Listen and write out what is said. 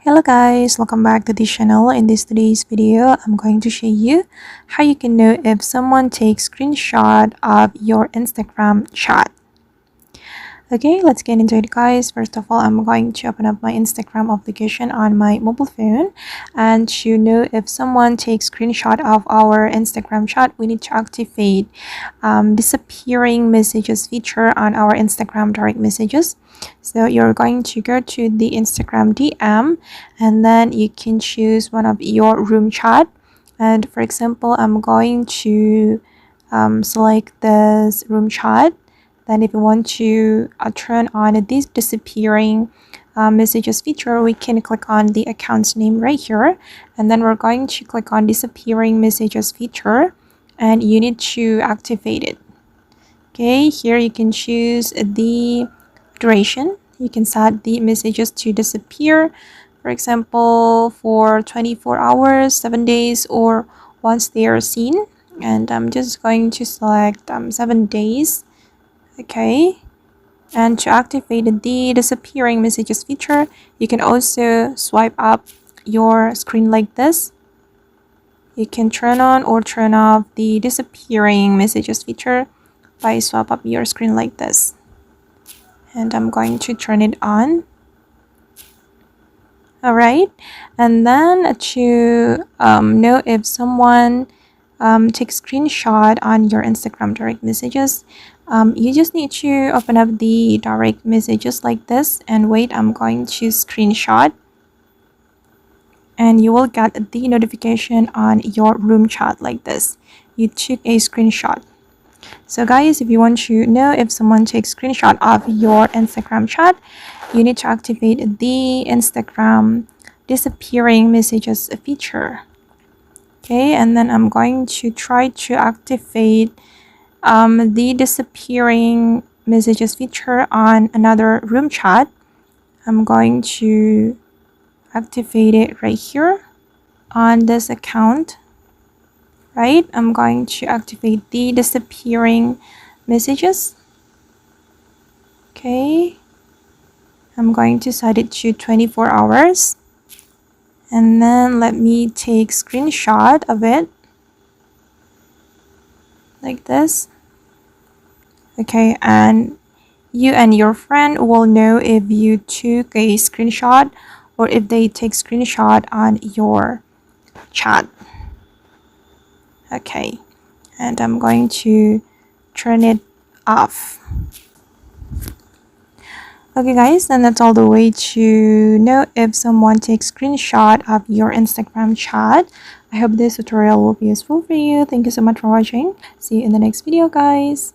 Hello guys, welcome back to the channel. In today's video, I'm going to show you how you can know if someone takes screenshot of your Instagram chat. Okay, let's get into it guys. First of all, I'm going to open up my Instagram application on my mobile phone, and to know if someone takes screenshot of our Instagram chat, we need to activate disappearing messages feature on our Instagram direct messages. So you're going to go to the Instagram DM, and then you can choose one of your room chat. And for example, I'm going to select this room chat. Then if you want to turn on this disappearing messages feature, we can click on the account's name right here, and then we're going to click on disappearing messages feature, and you need to activate it. Okay, here you can choose the duration. You can set the messages to disappear, for example, for 24 hours, 7 days, or once they are seen. And I'm just going to select 7 days. Okay, and to activate the disappearing messages feature, you can also swipe up your screen like this. You can turn on or turn off the disappearing messages feature by swipe up your screen like this. And I'm going to turn it on. Alright, and then to know if someone takes screenshot on your Instagram direct messages, you just need to open up the direct messages like this and wait. I'm going to screenshot, and you will get the notification on your room chat like this. You took a screenshot. So guys, if you want to know if someone takes screenshot of your Instagram chat, you need to activate the Instagram disappearing messages feature. Okay, and then I'm going to try to activate the disappearing messages feature on another room chat. I'm going to activate it right here on this account. Right, I'm going to activate the disappearing messages. Okay, I'm going to set it to 24 hours, and then let me take screenshot of it like this. Okay, and you and your friend will know if you took a screenshot or if they take screenshot on your chat. Okay, and I'm going to turn it off. Okay guys, and that's all the way to know if someone takes screenshot of your Instagram chat. I hope this tutorial will be useful for you. Thank you so much for watching. See you in the next video guys.